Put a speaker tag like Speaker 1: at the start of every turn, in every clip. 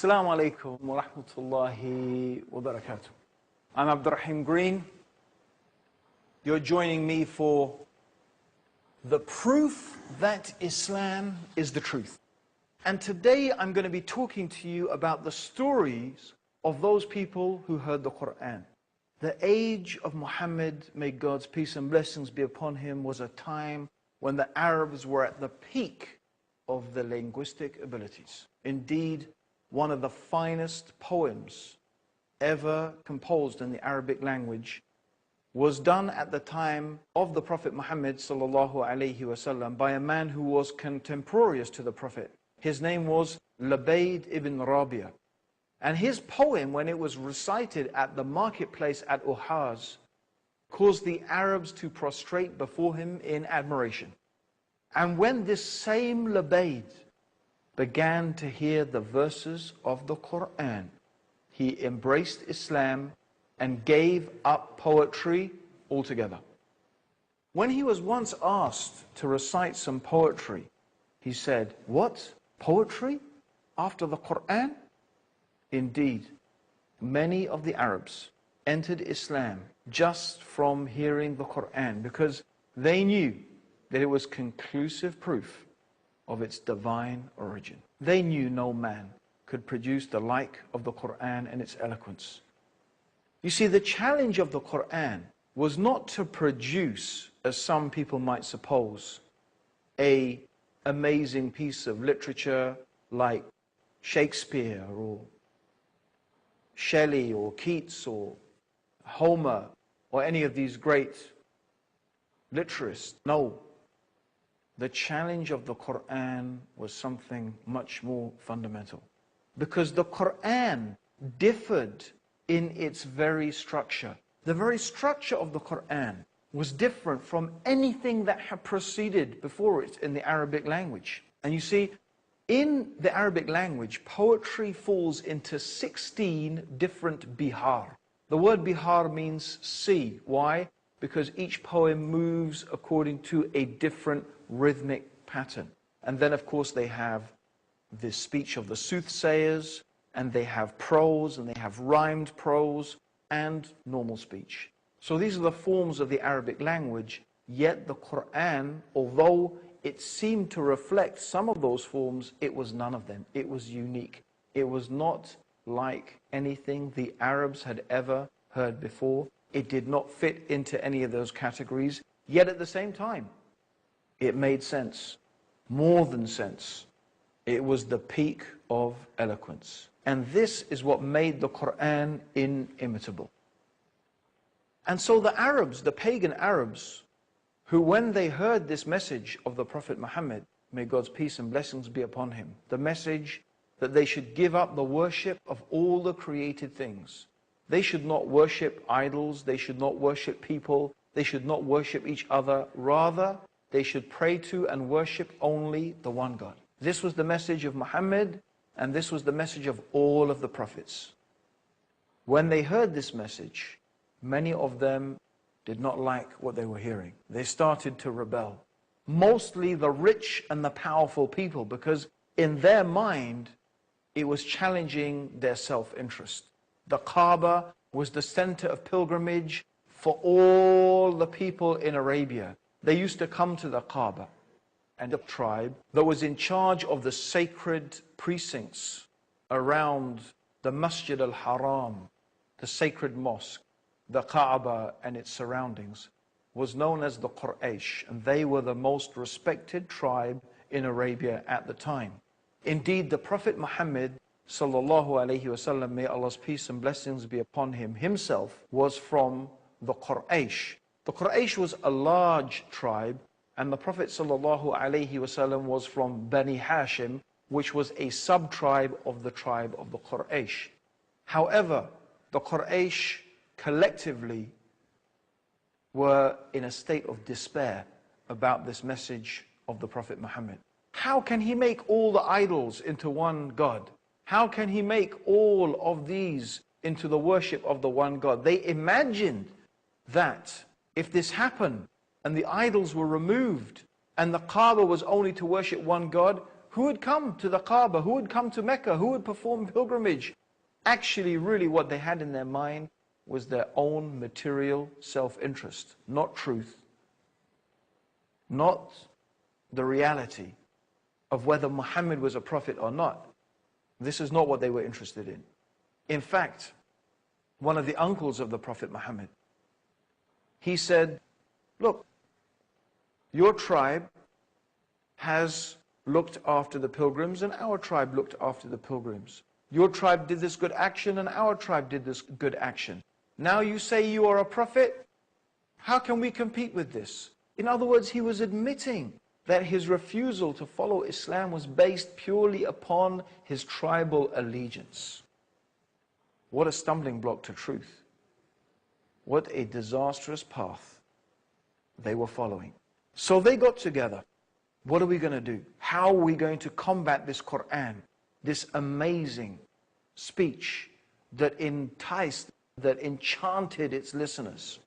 Speaker 1: Assalamu alaikum wa rahmatullahi wa barakatuh. I'm Abdurrahim Green. You're joining me for the proof that Islam is the truth. And today I'm going to be talking to you about the stories of those people who heard the Quran. The age of Muhammad, may God's peace and blessings be upon him, was a time when the Arabs were at the peak of their linguistic abilities. Indeed, one of the finest poems ever composed in the Arabic language was done at the time of the Prophet Muhammad sallallahu alaihi wasallam by a man who was contemporaneous to the Prophet. His name was Labayd ibn Rabia. And his poem, when it was recited at the marketplace at Uhaz, caused the Arabs to prostrate before him in admiration. And when this same Labayd began to hear the verses of the Quran, he embraced Islam and gave up poetry altogether. When he was once asked to recite some poetry, he said, "What? Poetry after the Quran?" Indeed, many of the Arabs entered Islam just from hearing the Quran because they knew that it was conclusive proof of its divine origin. They knew no man could produce the like of the Quran and its eloquence. You see, the challenge of the Quran was not to produce, as some people might suppose, an amazing piece of literature like Shakespeare or Shelley or Keats or Homer or any of these great literasts. No. The challenge of the Quran was something much more fundamental. Because the Quran differed in its very structure. The very structure of the Quran was different from anything that had preceded before it in the Arabic language. And you see, in the Arabic language, poetry falls into 16 different bihar. The word bihar means sea. Why? Because each poem moves according to a different rhythmic pattern. And then, of course, they have the speech of the soothsayers, and they have prose, and they have rhymed prose, and normal speech. So these are the forms of the Arabic language, yet the Quran, although it seemed to reflect some of those forms, it was none of them. It was unique. It was not like anything the Arabs had ever heard before. It did not fit into any of those categories, yet at the same time, it made sense, more than sense. It was the peak of eloquence. And this is what made the Quran inimitable. And so the Arabs, the pagan Arabs, who when they heard this message of the Prophet Muhammad, may God's peace and blessings be upon him, the message that they should give up the worship of all the created things. They should not worship idols, they should not worship people, they should not worship each other. Rather, they should pray to and worship only the one God. This was the message of Muhammad, and this was the message of all of the prophets. When they heard this message, many of them did not like what they were hearing. They started to rebel. Mostly the rich and the powerful people, because in their mind, it was challenging their self-interest. The Kaaba was the center of pilgrimage for all the people in Arabia. They used to come to the Kaaba, and the tribe that was in charge of the sacred precincts around the Masjid al-Haram, the sacred mosque, the Kaaba and its surroundings, was known as the Quraysh, and they were the most respected tribe in Arabia at the time. Indeed, the Prophet Muhammad sallallahu alaihi wasallam, may Allah's peace and blessings be upon him, himself was from the Quraysh. The Quraysh was a large tribe, and the Prophet sallallahu alaihi wasallam was from Bani Hashim, which was a sub-tribe of the Quraysh. However, the Quraysh collectively were in a state of despair about this message of the Prophet Muhammad. How can he make all the idols into one God? How can he make all of these into the worship of the one God? They imagined that if this happened and the idols were removed and the Kaaba was only to worship one God, who would come to the Kaaba, who would come to Mecca, who would perform pilgrimage. Actually, really what they had in their mind was their own material self-interest, not truth, not the reality of whether Muhammad was a prophet or not. This is not what they were interested in. In fact, one of the uncles of the Prophet Muhammad, he said, look, your tribe has looked after the pilgrims and our tribe looked after the pilgrims. Your tribe did this good action and our tribe did this good action. Now you say you are a prophet? How can we compete with this? In other words, he was admitting that his refusal to follow Islam was based purely upon his tribal allegiance. What a stumbling block to truth. What a disastrous path they were following. So they got together. What are we going to do? How are we going to combat this Quran, this amazing speech that enticed, that enchanted its listeners?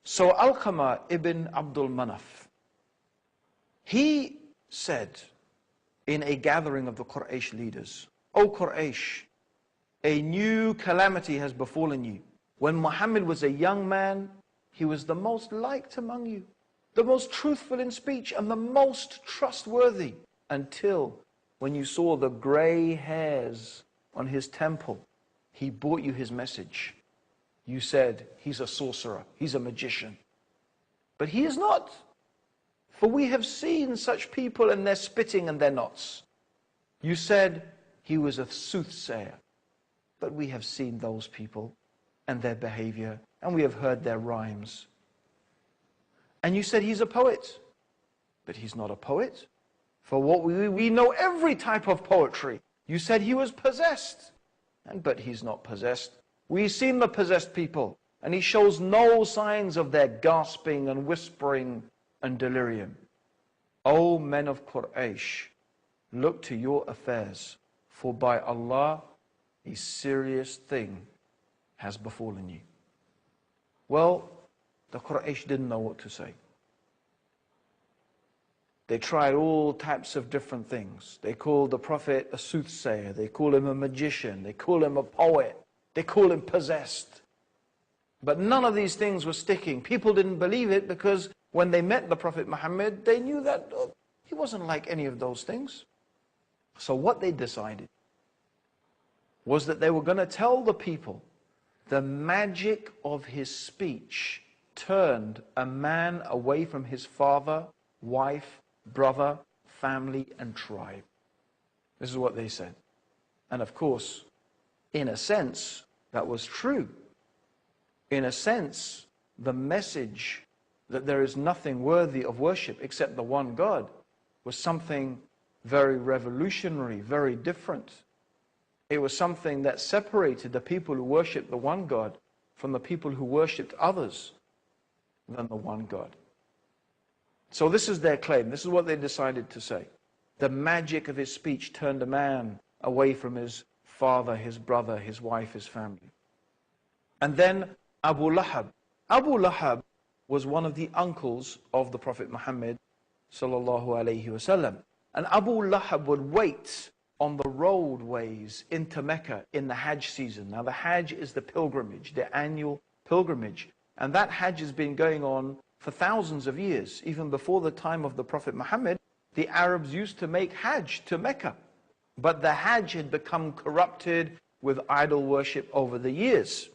Speaker 1: So Alqamah ibn Abdul Manaf, he said in a gathering of the Quraysh leaders, O Quraysh, a new calamity has befallen you. When Muhammad was a young man, he was the most liked among you, the most truthful in speech and the most trustworthy, until when you saw the gray hairs on his temple, he brought you his message. You said, he's a sorcerer, he's a magician. But he is not. For we have seen such people and their spitting and their knots. You said he was a soothsayer. But we have seen those people and their behavior, and we have heard their rhymes. And you said he's a poet. But he's not a poet. For what we know every type of poetry. You said he was possessed. But he's not possessed. We've seen the possessed people, and he shows no signs of their gasping and whispering and delirium. O men of Quraysh, look to your affairs, for by Allah, a serious thing has befallen you. Well, the Quraysh didn't know what to say. They tried all types of different things. They called the Prophet a soothsayer. They called him a magician. They called him a poet. They called him possessed. But none of these things were sticking. People didn't believe it because when they met the Prophet Muhammad, they knew that he wasn't like any of those things. So what they decided was that they were going to tell the people the magic of his speech turned a man away from his father, wife, brother, family, and tribe. This is what they said. And of course, in a sense, that was true. In a sense, the message that there is nothing worthy of worship except the one God was something very revolutionary, very different. It was something that separated the people who worshipped the one God from the people who worshipped others than the one God. So this is their claim. This is what they decided to say. The magic of his speech turned a man away from his father, his brother, his wife, his family. And then Abu Lahab. Abu Lahab was one of the uncles of the Prophet Muhammad sallallahu alaihi wasallam. And Abu Lahab would wait on the roadways into Mecca in the Hajj season. Now the Hajj is the pilgrimage, the annual pilgrimage. And that Hajj has been going on for thousands of years. Even before the time of the Prophet Muhammad, the Arabs used to make Hajj to Mecca. But the Hajj had become corrupted with idol worship over the years.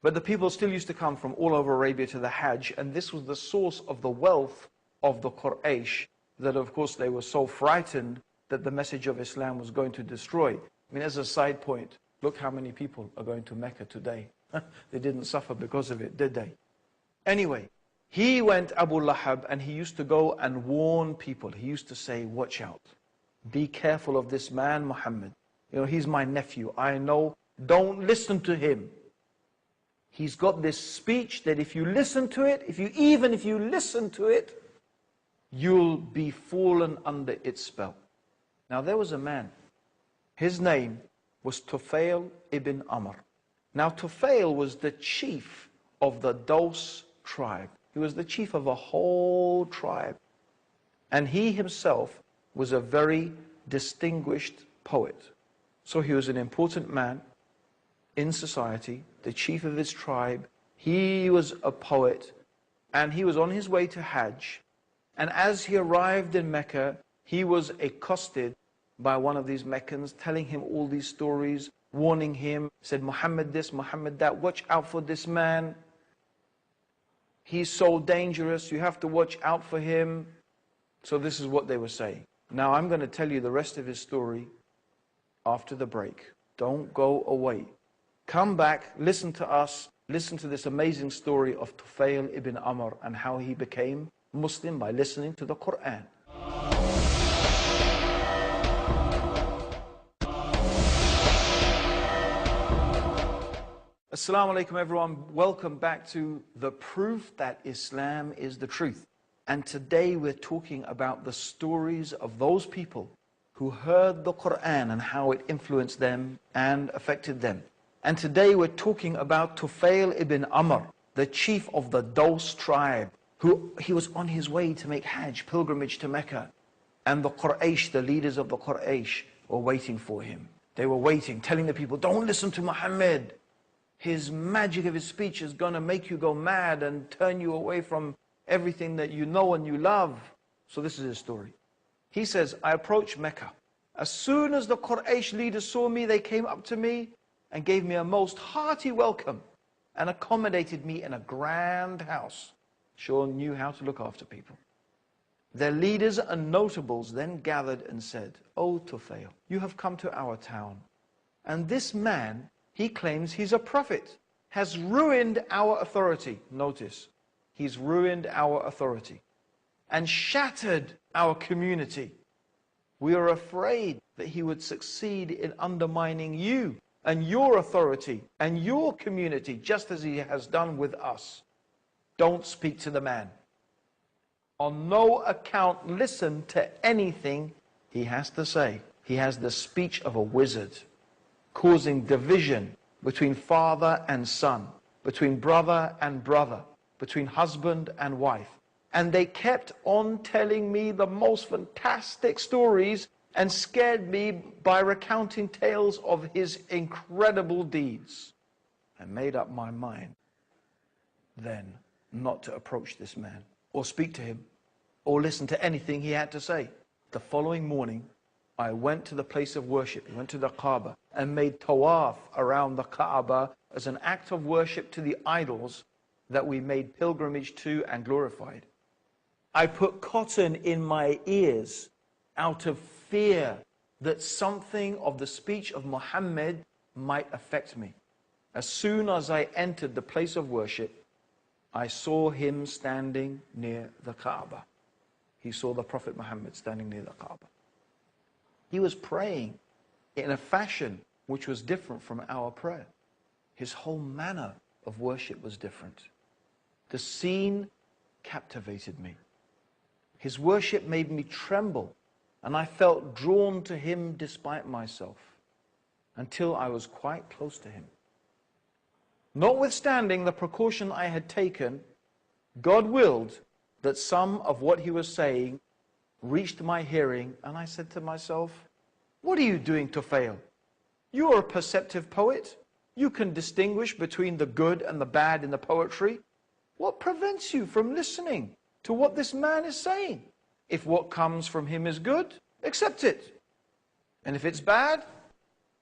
Speaker 1: But the people still used to come from all over Arabia to the Hajj, and this was the source of the wealth of the Quraysh, that of course they were so frightened that the message of Islam was going to destroy. I mean, as a side point, look how many people are going to Mecca today. They didn't suffer because of it, did they? Anyway, he went, Abu Lahab, and he used to go and warn people. He used to say, watch out. Be careful of this man, Muhammad. You know, he's my nephew. I know. Don't listen to him. He's got this speech that if you listen to it, even if you listen to it, you'll be fallen under its spell. Now there was a man. His name was Tufail ibn Amr. Now Tufail was the chief of the Daws tribe. He was the chief of a whole tribe. And he himself was a very distinguished poet. So he was an important man in society, the chief of his tribe. He was a poet, and he was on his way to Hajj. And as he arrived in Mecca, he was accosted by one of these Meccans, telling him all these stories, warning him, said, Muhammad this, Muhammad that, watch out for this man. He's so dangerous, you have to watch out for him. So this is what they were saying. Now I'm going to tell you the rest of his story after the break. Don't go away. Come back, listen to us, listen to this amazing story of Tufail ibn Amr and how he became Muslim by listening to the Quran. Assalamu alaikum everyone, welcome back to The Proof That Islam is the Truth. And today we're talking about the stories of those people who heard the Quran and how it influenced them and affected them. And today we're talking about Tufail ibn Amr, the chief of the Daws tribe, he was on his way to make Hajj, pilgrimage to Mecca. And the Quraysh, the leaders of the Quraysh, were waiting for him. They were waiting, telling the people, don't listen to Muhammad. His magic of his speech is going to make you go mad and turn you away from everything that you know and you love. So this is his story. He says, I approached Mecca. As soon as the Quraysh leaders saw me, they came up to me and gave me a most hearty welcome and accommodated me in a grand house. Sure knew how to look after people. Their leaders and notables then gathered and said, O Tufail, you have come to our town, and this man, he claims he's a prophet, has ruined our authority. Notice, he's ruined our authority and shattered our community. We are afraid that he would succeed in undermining you and your authority and your community, just as he has done with us. Don't speak to the man. On no account listen to anything he has to say. He has the speech of a wizard, causing division between father and son, between brother and brother, between husband and wife. And they kept on telling me the most fantastic stories and scared me by recounting tales of his incredible deeds. I made up my mind then not to approach this man or speak to him or listen to anything he had to say. The following morning, I went to the place of worship, went to the Kaaba and made tawaf around the Kaaba as an act of worship to the idols that we made pilgrimage to and glorified. I put cotton in my ears out of fear that something of the speech of Muhammad might affect me. As soon as I entered the place of worship, I saw him standing near the Kaaba. He saw the Prophet Muhammad standing near the Kaaba. He was praying in a fashion which was different from our prayer. His whole manner of worship was different. The scene captivated me. His worship made me tremble, and I felt drawn to him despite myself, until I was quite close to him. Notwithstanding the precaution I had taken, God willed that some of what he was saying reached my hearing, and I said to myself, what are you doing, Tufail? You are a perceptive poet. You can distinguish between the good and the bad in the poetry. What prevents you from listening to what this man is saying? If what comes from him is good, accept it. And if it's bad,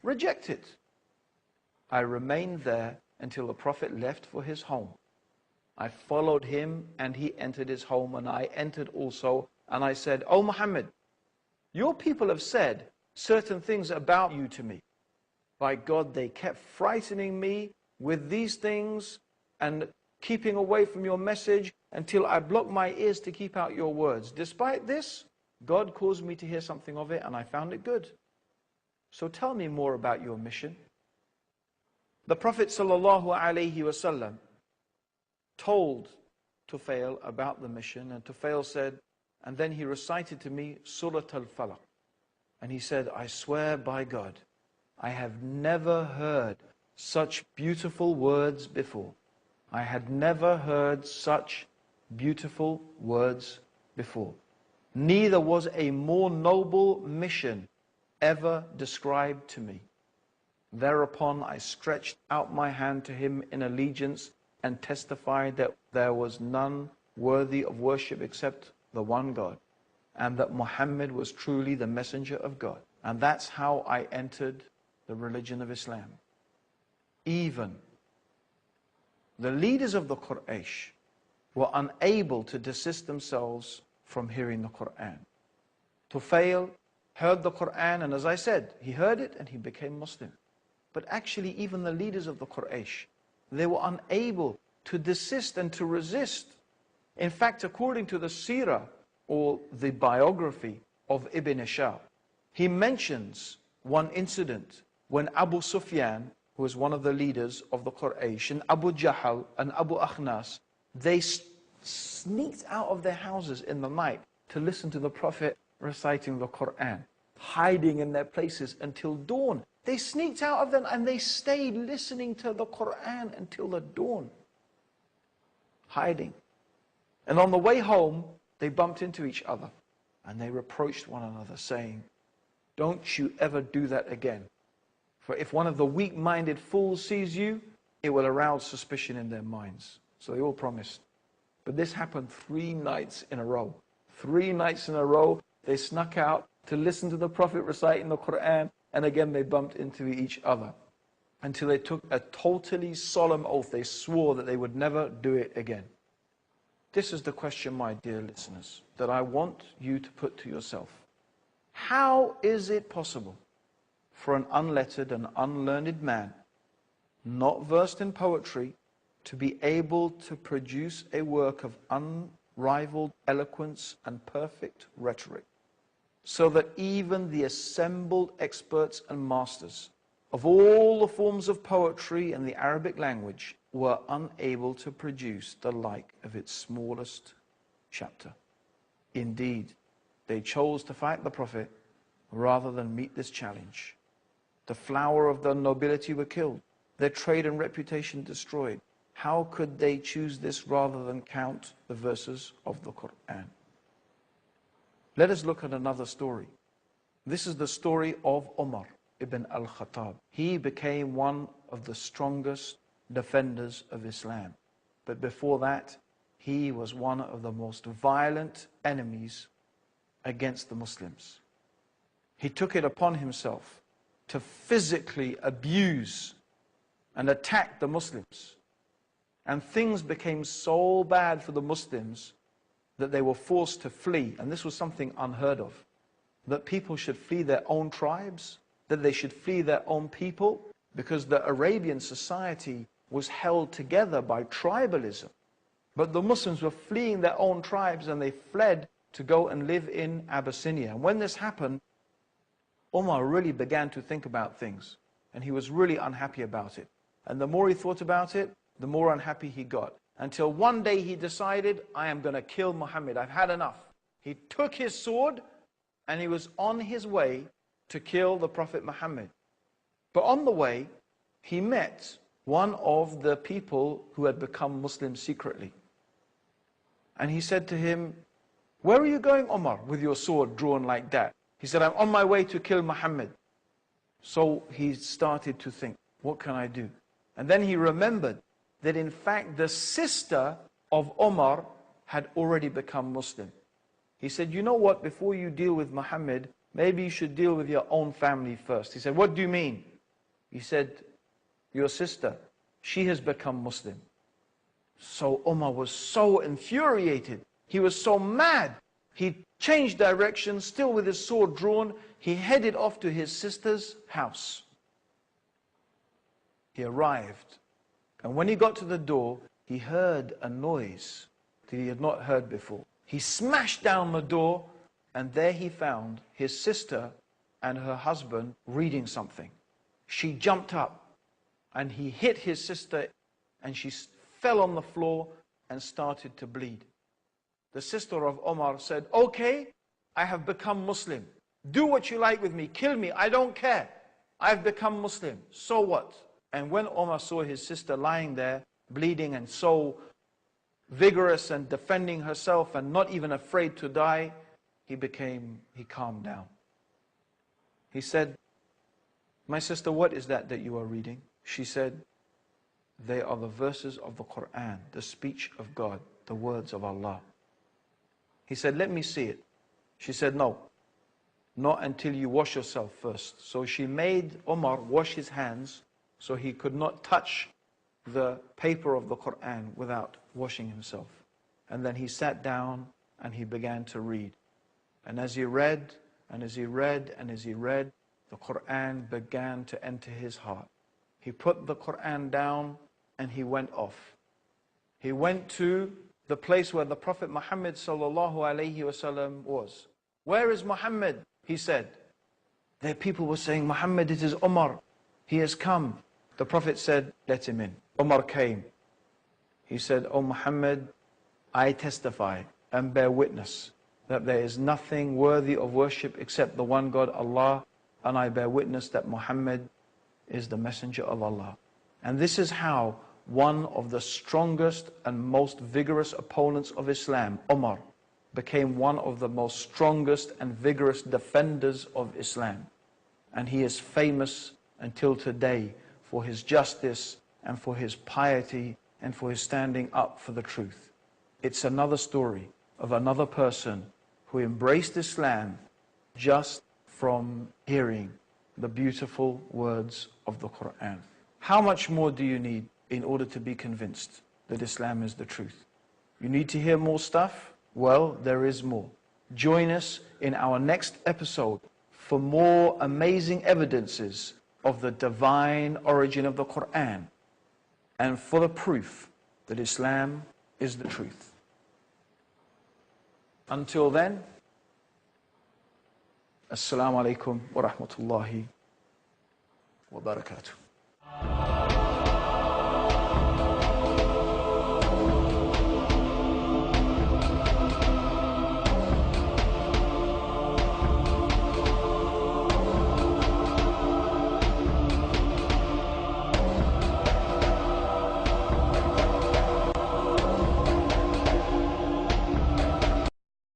Speaker 1: reject it. I remained there until the Prophet left for his home. I followed him and he entered his home, and I entered also, and I said, O Muhammad, your people have said certain things about you to me. By God, they kept frightening me with these things and keeping away from your message until I blocked my ears to keep out your words. Despite this, God caused me to hear something of it, and I found it good. So tell me more about your mission. The Prophet ﷺ told Tufail about the mission, and Tufail said, and then he recited to me Surat al-Falaq. And he said, I swear by God, I have never heard such beautiful words before. I had never heard such beautiful words before. neither was a more noble mission ever described to me. Thereupon I stretched out my hand to him in allegiance and testified that there was none worthy of worship except the one God, and that Muhammad was truly the messenger of God. And that's how I entered the religion of Islam. Even the leaders of the Quraysh were unable to desist themselves from hearing the Quran. Tufail heard the Quran, and as I said, he heard it and he became Muslim. But actually, even the leaders of the Quraysh, they were unable to desist and to resist. In fact, according to the seerah, or the biography of Ibn Ishaq, he mentions one incident when Abu Sufyan, who was one of the leaders of the Quraysh, and Abu Jahl and Abu Akhnas, they sneaked out of their houses in the night to listen to the Prophet reciting the Quran, hiding in their places until dawn. They sneaked out of them and they stayed listening to the Quran until the dawn, hiding. And on the way home, they bumped into each other and they reproached one another, saying, "Don't you ever do that again. For if one of the weak-minded fools sees you, it will arouse suspicion in their minds." So they all promised. But this happened 3 nights in a row. 3 nights in a row, they snuck out to listen to the Prophet reciting the Quran, and again they bumped into each other until they took a totally solemn oath. They swore that they would never do it again. This is the question, my dear listeners, that I want you to put to yourself. How is it possible for an unlettered and unlearned man, not versed in poetry, to be able to produce a work of unrivaled eloquence and perfect rhetoric, so that even the assembled experts and masters of all the forms of poetry and the Arabic language were unable to produce the like of its smallest chapter? Indeed, they chose to fight the Prophet rather than meet this challenge. The flower of the nobility were killed, their trade and reputation destroyed. How could they choose this rather than count the verses of the Quran? Let us look at another story. This is the story of Umar ibn al-Khattab. He became one of the strongest defenders of Islam. But before that, he was one of the most violent enemies against the Muslims. He took it upon himself to physically abuse and attack the Muslims. And things became so bad for the Muslims that they were forced to flee. And this was something unheard of. That people should flee their own tribes, that they should flee their own people, because the Arabian society was held together by tribalism. But the Muslims were fleeing their own tribes and they fled to go and live in Abyssinia. And when this happened, Umar really began to think about things. And he was really unhappy about it. And the more he thought about it, the more unhappy he got. Until one day he decided, I am going to kill Muhammad. I've had enough. He took his sword and he was on his way to kill the Prophet Muhammad. But on the way, he met one of the people who had become Muslim secretly. And he said to him, "Where are you going, Umar, with your sword drawn like that?" He said, "I'm on my way to kill Muhammad." So he started to think, what can I do? And then he remembered that in fact the sister of Umar had already become Muslim. He said, "You know what, before you deal with Muhammad, maybe you should deal with your own family first." He said, "What do you mean?" He said, "Your sister, she has become Muslim." So Umar was so infuriated. He was so mad. He changed direction, still with his sword drawn. He headed off to his sister's house. He arrived. And when he got to the door, he heard a noise that he had not heard before. He smashed down the door, and there he found his sister and her husband reading something. She jumped up, and he hit his sister, and she fell on the floor and started to bleed. The sister of Umar said, "Okay, I have become Muslim. Do what you like with me. Kill me. I don't care. I've become Muslim. So what?" And when Umar saw his sister lying there, bleeding and so vigorous and defending herself and not even afraid to die, he calmed down. He said, "My sister, what is that you are reading?" She said, "They are the verses of the Quran, the speech of God, the words of Allah." He said, "Let me see it." She said, "No, not until you wash yourself first." So she made Umar wash his hands so he could not touch the paper of the Quran without washing himself. And then he sat down and he began to read. And as he read, and as he read, and as he read, the Quran began to enter his heart. He put the Quran down and he went off. He went to the place where the Prophet Muhammad sallallahu alaihi wasallam was. "Where is Muhammad?" he said. Their people were saying, "Muhammad, it is Umar. He has come." The Prophet said, "Let him in." Umar came. He said, "O Muhammad, I testify and bear witness that there is nothing worthy of worship except the one God, Allah, and I bear witness that Muhammad is the messenger of Allah." And this is how one of the strongest and most vigorous opponents of Islam, Umar, became one of the most strongest and vigorous defenders of Islam. And he is famous until today for his justice and for his piety and for his standing up for the truth. It's another story of another person who embraced Islam just from hearing the beautiful words of the Quran. How much more do you need in order to be convinced that Islam is the truth? You need to hear more stuff? Well, there is more. Join us in our next episode for more amazing evidences of the divine origin of the Quran and for the proof that Islam is the truth. Until then, Assalamu alaikum wa rahmatullahi wa barakatuh.